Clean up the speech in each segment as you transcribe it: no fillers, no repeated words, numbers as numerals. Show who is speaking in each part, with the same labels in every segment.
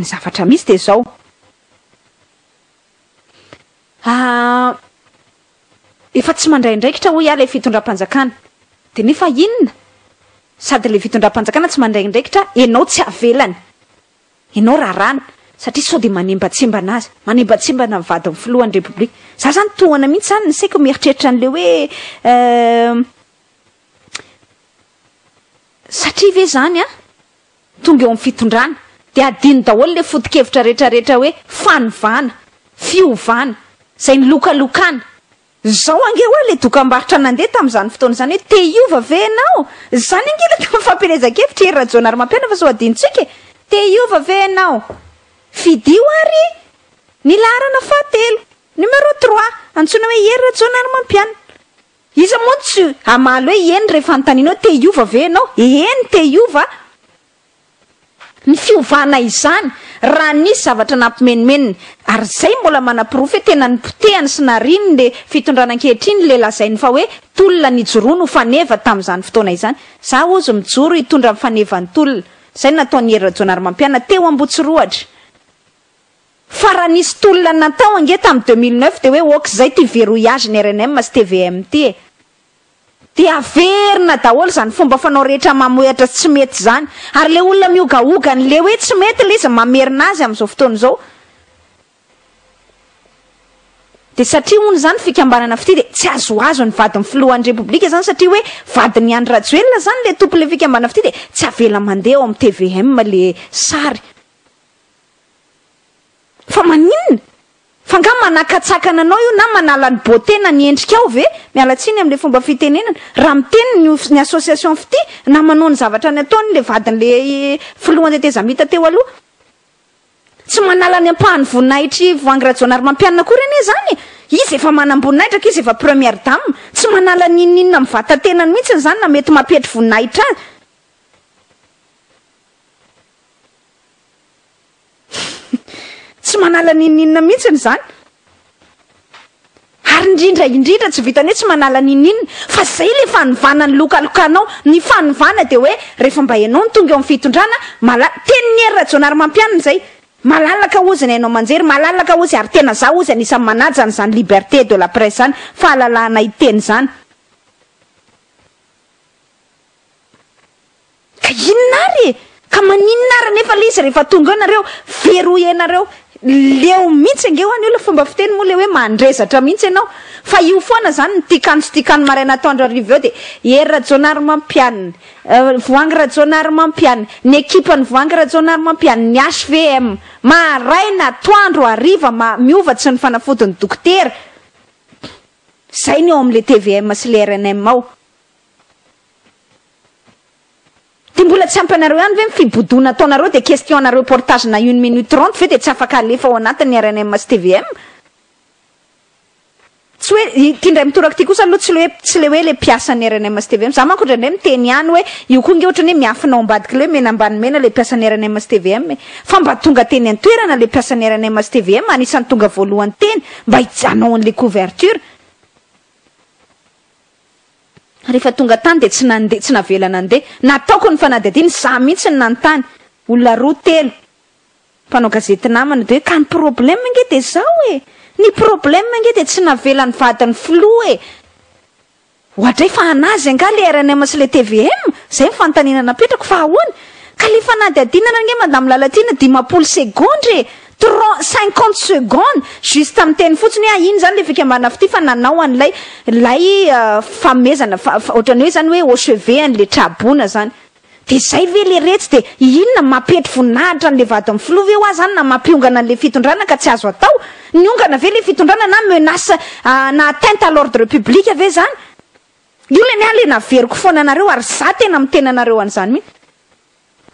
Speaker 1: zavatra misy de zao. Efa tsy mandraindraikitra hoy aho le fitondram-panjakana. De nefa inona? Sady le fitondram-panjakana tsy mandraindraikitra, ianao tsy avelany. Ianao rarana. Satria sao de manembatsemba anazy, manembatsembana vadin'ny filohan'ny repoblika. Za zany tohana mihitsy zany saiko mieritreritra an'le hoe satria ve zany tonga eo amin'ny fitondrana de adino daholo le foto-kevitra rehetrarehetra hoe fanovana, fiovana, zay nilokalokana. Zao ange hoe le dokam-barotra nandeha tamin'izany fotoana zany hoe te hiova ve ianao? Zany ange le fampielezan-kevitra Hery Rajaonarimampianina fa sao adinontsika te hiova ve ianao? Fidio ary ny laharana fahatelo numéro 3 antsoina hoe Hery Rajaonarimampianina. Iza moa tsy amaly hoe eny rehefa anontaniana hoe te hiova ve ianao? Eny te hiova. Ny fiovana izany raha nisy zavatra nampimenimeny ary zay mbola manam-pirofo hoe tena nipotehany sy nariny le fitondrana ankehitriny le lazainy fa hoe tolona nijoroa no faneva tamin'izany fotoana izany. Za ozy mijoro hitondra ny fanevan'ny tolona. Zay nataon'ny Hery Rajaonarimampianina teo Ambotsirohatra. Fa raha nisy tolona natao ange tamin'ny 2009 de hoe okazay ty verrouillage ny RNM sy TVM ty de averina daholo zany fomba fanao rehetra mamoehatra tsy mety zany. Ary le olona miogaoga le hoe tsy mety le izy mamerina azy amin'izao fotoana izao. De satria hono zany fikambanana fity de tsy azoazo ny vadin'ny filohan'ny repoblika zany satria hoe vadin'ny Andry Rajoelina zany le tompo le fikambanana fity de tsy avela mandeha ao amin'ny TVM le sary. Fa maninona? Fa nga manakatsakana anao io na manala ny botena ny endrikao ve? Mialatsiny amin'le fomba fitenenana. Raha miteny ny association fity na manao ny zavatra ny ataony le vadin'le filohan'ny tetezamita teo aloha. Tsy manala ny ampahany voninahitry Voangy Rajaonarimampianina koa reny zany. Izy efa manam-boninahitra ka izy efa première dame. Tsy manala ninina mivata tenany mihitsy zany na mety mampetry voninahitra azy. Tsy manala ninina mihitsy zany. Ary indrindra tsy vitany hoe tsy manala ninina fa zay le fanovana ny lokalokanao. Ny fanovana de hoe rehefa mba ianao ny tonga eo amin'ny fitondrana tenin'ny Hery Rajaonarimampianina zay. Malalaka ozy ny hainao manjery, malalaka ozy ary tena za ozy anisan'ny manaja an'izany liberté de la presse zany, fahalalahana hiteny zany. Ka inona ary? Ka maninona ary nefa le izy rehefa tonga eo nareo verrouillé nareo leo mihitsy ange ho any io le fomba fiteny moa le hoe mandrezatra mihitsy ianao. Fa io foana zany tikano sy tikano maraina atoandro arivo eo de Hery Rajaonarimampianina, Voangy Rajaonarimampianina, ny ekipany Voangy Rajaonarimampianina, ny HVM, maraina atoandro ariva miovatsy ny fanafodiny dokotera. Zay ny eo amin'le TVM sy le RNM ao. De mbola tsy ampy anareo ihany ve mifibodona ataonareo de question na reportage na 1 minute 30 ve de tsy afaka alefa ao anatin'ny RNM sy TVM? Tsy hoe tindray mitoraka ty kosa aloha tsy le hoe le piasan'ny RNM sy TVM. Za manko ohatrany miteny ihany hoe io koa nge ohatrany hoe miafina ao ambadiky le mena ambany mena le piasan'ny RNM sy TVM. Fa mba tonga teny an-toerana le piasan'ny RNM sy TVM anisan'ny tonga voalohany teny mba hijanao an'le couverture. Rehefa tonga tany de tsy navela nandeha. Nataoko ny fanadihadiana za mihitsy ny nanontany. Olona 2-3 mpanao gazety namana de ka ny problème nge de zao e. Ny problème nge de tsy navela ny vadin'ny filoha e. Ohatra fa anazy anga le RNM sy le TVM, zay fanontaniana napetrako fa ahoana? Ka le fanadihadiana nge madame Lalatina 10 secondes 50 secondes juste amin'ny teny fotsiny hoe iny zany le fikambana fity fa nanao an'lay famezana ohatrany hoe zany hoe au chevet an'le trabona zany. De zay ve le retsy de inona mapetry voninahitra an'le vadin'ny filoha ve ho azy zany na mampiongana an'le fitondrana ka tsy azo atao? Niongana ve le fitondrana na menace na atteinte à l'ordre public ve zany? Io le niany le naveriko foana anareo ary za tena mitena anareo an'izany mihitsy.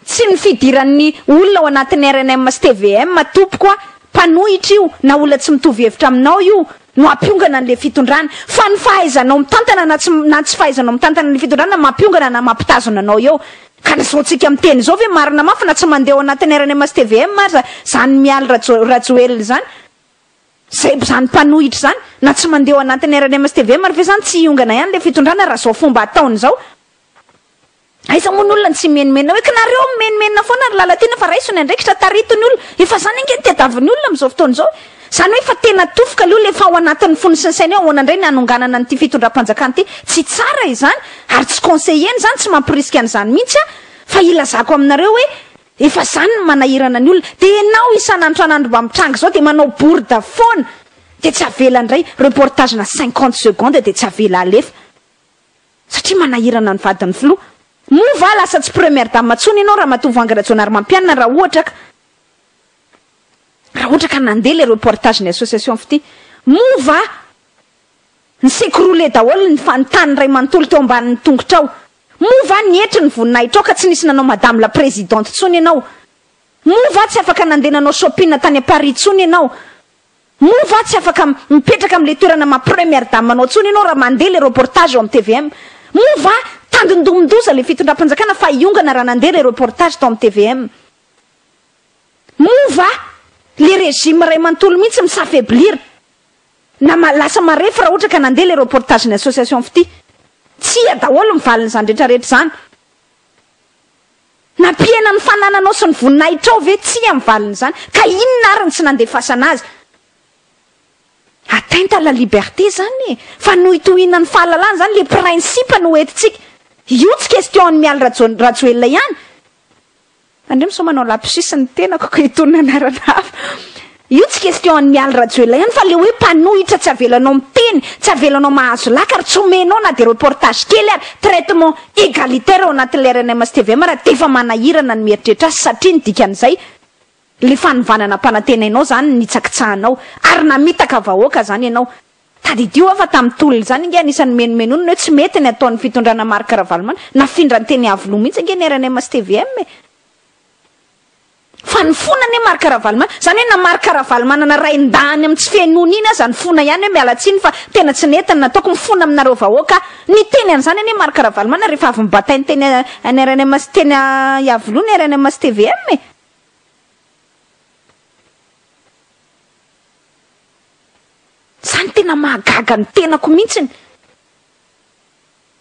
Speaker 1: Tsy ny fidiran'ny olona ao anatin'ny RNM sy TVM tompoko mpanohitra io na olona tsy mitovy hevitra aminao io no ampiongana an'le fitondrana. Fa ny fahaizanao mitantana na tsy fahaizanao mitantana ny fitondrana mampiongana na mampitazona anao eo. Ka nazao tsika miteny zao ve marina mafy na tsy mandeha ao anatin'ny RNM sy TVM zany mialy Rajoelina zany. Zany mpanohitra zany na tsy mandeha ao anatin'ny RNM sy TVM ary ve zany tsy iongana ihany le fitondrana raha zao fomba ataony zao. aiza moa n'olona tsy menimena hoe ka nareo menimena foana ry lalatiana fa raisony andraikitra taritony olona efa zany ange ny tadiaviny olona am'izao fotoana izao zany hoe efa tena tofoka le olona efa ao anatin'ny fony sy ny saina eo ahoana indray ny anonganana n'ity fitondram-panjakana ty tsy tsara izany ary tsy conseilleny zany tsy mampirisika an'izany mihitsy a fa ilazako aminareo hoe efa zany ny manahirana ny olona de ianao isan'andro anandro mba mitranga zao de manao bourde foana de tsy avela indray reportage na 50 secondes de tsy avela alefa satria manahirana ny vadiny filoha mova lasa tsy première dame tsony ianao raha matovanga rajonary mampianina raha ohatra ka nandeha le reportage ny association fity mova ny sécroulé daholo ny fantany ray manontolo teo ambanin'ny tongotra ao mova nietry ny voninahitra ao ka tsy nisy nanao madame la présidente tsony ianao mova tsy afaka nandeha nanao shopping tany a Paris tsony ianao mova tsy afaka mipetraka am'le toerana ma première dame anao tsony ianao raha mandeha le reportage ao amin'ny TVM mova tandondomondoza le fitondram-panjakana fa iongana raha nandeha le reportage tao amin'ny TVM mova le régime ray manontolo mihitsy misafaiblir lasa marefa raha ohatra ka nandeha le reportage ny association fity tsia daholo mivaliny zany rehetrarehetra zany nampiena ny fanananao sy ny voninahitra ao ve tsia mivaliny zany ka inona ary ny tsy nandefasana azy atteinte à la liberté zany fa nohitohina ny fahalalana zany le principe no entitsika io tsy question ny miala rajoelona ihany andreo misomanao lapsus ny tenako ko hitonina anarana hafa io tsy question ny miala rajoelona ihany fa le hoe mpanohitra tsy avelanao miteny tsy avelanao mahazo laka ary tsy omenao na de reportage kely ary traitement égalitaire ao anatin'le RNMS TVM raha defa manahirana ny mieritreritra azy satria ny dikan'izay le fanovanana mpanantenainao zany nitsakitsahanao ary namitaka vahoaka zany ianao tadidio afa tamin'ny tolona zany inge anisan'ny menomenonina hoe tsy mety ny ataon'ny fitondrana Marc Ravalomanana nafindra ny teny avoloha mihitsy inge ny RNMS TVM fa ny fona ny Marc Ravalomanana zany hoe na Marc Ravalomanana raindany amin'ny tsy fenona iny aza ny fona ihany hoe miala tsiny fa tena tsy netiny nataoko mifona aminareo vahoaka ny teny an'izany any Marc Ravalomanana rehefa avy mibata ny teny ny RNMS teny avoloha ny RNMS TVM zany tena mahagaga ny tenako mihitsiny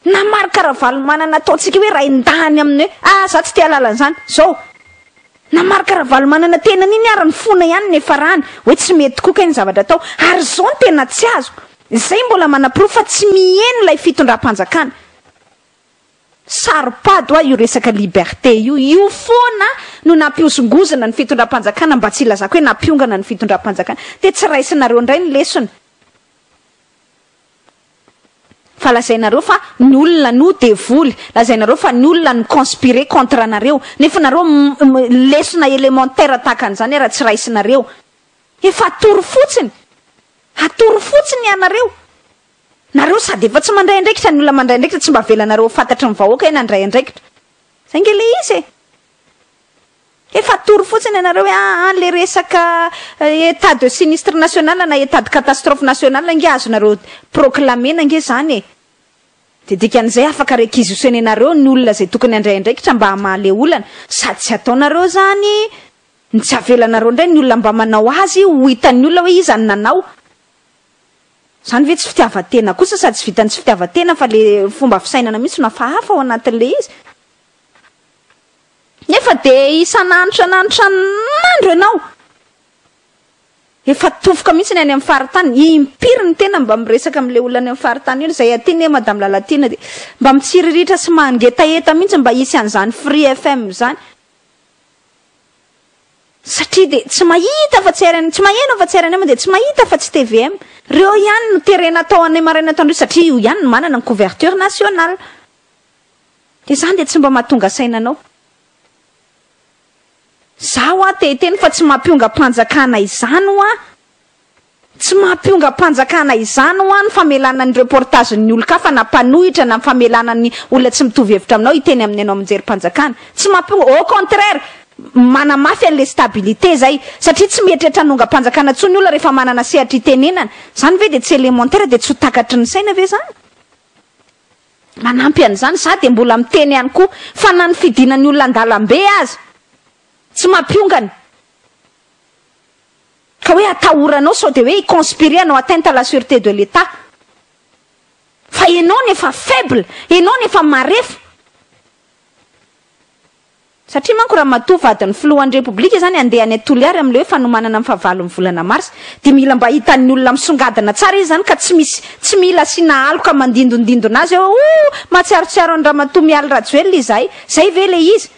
Speaker 1: na Marc Ravalomanana ataontsika hoe raindany amin'ny hoe za tsy tia lalan'izany zao na Marc Ravalomanana tena niny ary ny fona ihany ny efa rany hoe tsy mety koka ny zavatra atao ary zao ny tena tsy azo izay mbola manam-piro fa tsy miheno ilay fitondram-panjakana saripado io resaka liberté io foana no nampiosongozana ny fitondram-panjakana mba tsy ilazako hoe nampiongana ny fitondram-panjakana de tsy raisinareo indray ny lesona fa lazainareo fa ny olona no devoly lazainareo fa ny olona ny conspirer contre anareo nefa nareo lesona élémentaire tahaka an'izany raha tsy raisinareo efa atoro fotsiny ianareo nareo sady efa tsy mandray andraikitra ny olona mandray andraikitra tsy mba velanareo fantatry ny vahoaka eny andray andraikitra zay nge le izy efa atoro fotsiny ianareo hoe le resaka état de sinistre national na état de catastrophe national nge azonareo proclamena nge zany de dikan'izay afaka réquisitionenareo ny olona zay tokony andray andraikitra mba hamaha le olana sady tsy ataonareo zany ny tsy avelanareo indray ny olona mba manao azy ho hitan'ny olona hoe iza ny nanao zany ve tsy fitiavatena kosa sady tsy vitany tsy fitiavatena fa le fomba fisainana mihitsy no hafahafa ao anatin'le izy nefa de isan'andro ianao efa tofoka mihitsy ny any amin'ny faritany impiry ny tena mba miresaka amin'le olona any amin'ny faritany io zay aty ne madame Lalatina de mba mitsiriritra sy mangetaeta mihitsy mba hisy an'izany Free FM zany satria de tsy mahita fa tsy maheno fa tsy RNM de tsy mahita fa tsy TVM reo ihany no terena tao any maraina tandro satria io ihany no manana ny couverture nationale de zany de tsy mba mahatonga sainanao zaho teteny fa tsy mampionga mpanjakana izany tsy mampionga mpanjakana izany ny famelana ny reportage ny olo ka fa nampanohitra na famelana ny olona tsy mitovy hevitra aminao hiteny amin'ny anao mijery mpanjakana tsy mampionga au contraire manamafy an'le stabilité zay satria tsy mietrretra nonga mpanjakana tsony olona rehefa manana sehatra itenenana zany ve de tsy élémentaire de tsy ho takatry ny saina ve zany manampy an'izany za de mbola miteny ihany koa fa na ny fidinany olona andalambe azy tsy mampiongany ka hoe atahoranao sao de hoe iconspirer anao atteinte à la sûreté de l'État fa enao nefa faible enao nefa marefa satria manko raha matoa vadin'ny filohan'ny repoblika zany andeha any Toliary amin'le hoe fanomanana amin'ny fahavalon'ny volana mars dia mila mba hitan'ny olona misongadina tsara izy zany ka tsy mila asiana aloka mandindondindo anazy o matsiarotsiaro any Ramatoa Mialy Rajoelina izahay zay ve le izy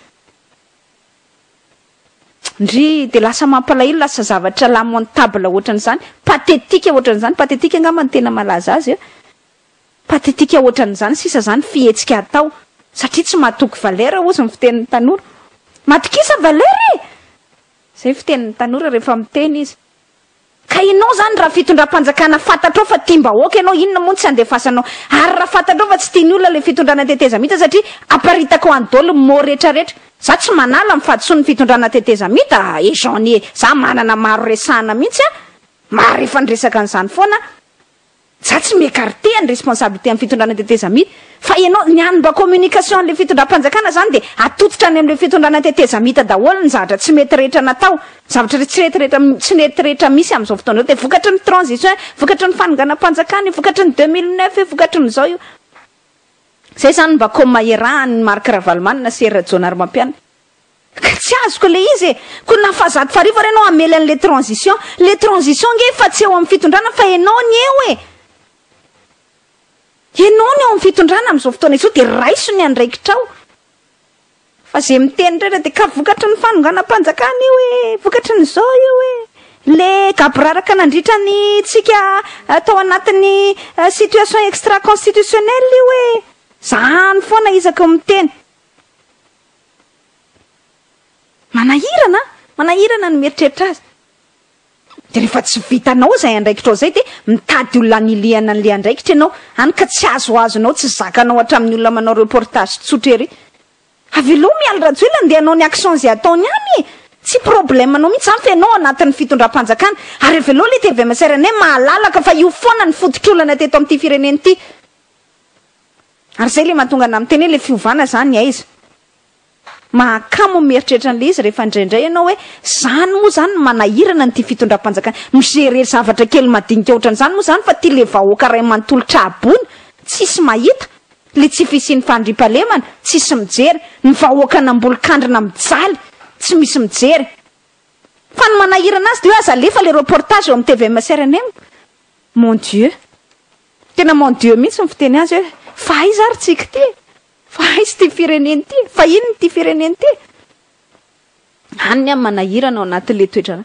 Speaker 1: ndry dia lasa mampalahelo lasa zavatra lamontable ohatran'izany patetika ohatran'izany patetika angamba ny tena malaza azy patetika ohatran'izany sisa zany fihetsika atao satria tsy mahatoky valera ozy ny fitenin'ny tanora matokisa valera zay fitenin'ny tanora rehefa miteny izy ka ianao zany raha fitondram-panjakana fantatrao fa tiam-bahoaka ianao inona moa tsy andefasanao ary raha fantatrao fa tsy tiany olona le fitondrana teteza mita satria aparitako any dolo mo rehetrarehetra za tsy manala mifadisoa ny fitondrana teteza mita ejaunier za manana maro resahana mihitsy maro efa nyresaka an'izany foana za tsy miécarté ny responsabilité amin'ny fitondrana teteza mita fa ianao ny anymba communication an'le fitondram-panjakana zany dia atototra any amin'le fitondrana teteza mita daholo ny zavatra tsy mety rehetra natao zavatra tsy mety rehetra misy amin'izao fotoana zao dia vokatry ny transition vokatry ny fanonganam-panjakana vokatry ny 2009 vokatry ny zao io zay zany mba ko maherahan'ny Marc Ravalomanina sy Rajonary Mampiana ka tsy azoko le izy ko nafazato farivo renao amely an'le transition nge fa tsy eo amin'ny fitondrana fa enao ny eo enao ny eo amin'ny fitondrana amin'izao fotoana izao dia raiso ny andraikitrao fa zay miteny rehetra dia ka vokatry ny fanonganam-panjakana io vokatry ny zao io le gabraraka nandritra ny tsika atao anatin'ny situation extra constitutionnelle io zany foana izako miteny manahirana ny mieritreritra azy dia rehefa tsy vitanao zay andraikitrao zay dia mitady olona niliana an'le andraikitra ianao any ka tsy azoazonao tsy zakanao hatramin'ny olona manao reportage tsotra ery aveloha Mialy Rajoelina andeha anao ny action zay ataony any tsy problème anao mihitsy zany fa ianao anatin'ny fitondram-panjakana ary aveloha le TV-MSRN mahalalaka fa io foana ny fototr'olana teto amin'ity firenena ity ary zay le mahatonga ana miteny hoe le fiovana zany aiza mahakamo mieritreritra an'le izy rehefa indraindray ianao hoe zany moa zany manahirana nyity fitondram-panjakana migerer zavatra kely madinika ohatran'izany moa zany fa ty le vahoaka ray manontolotra abony tsisy mahita le tsy fisian'ny fandriampahalemana tsisy mijery ny vahoaka nambolokandrina mijaly tsy misy mijery fa ny manahirana azy dia hoe aza alefa le reportage eo amin'ny TV-MSRN mon dieu tena mon dieu mihitsy ny fiteny azy hoe fa aiza ary tsika ty fa aizy ty fireneny ty fa inony ty fireneny ty any manahirana ao anatin'le toetrana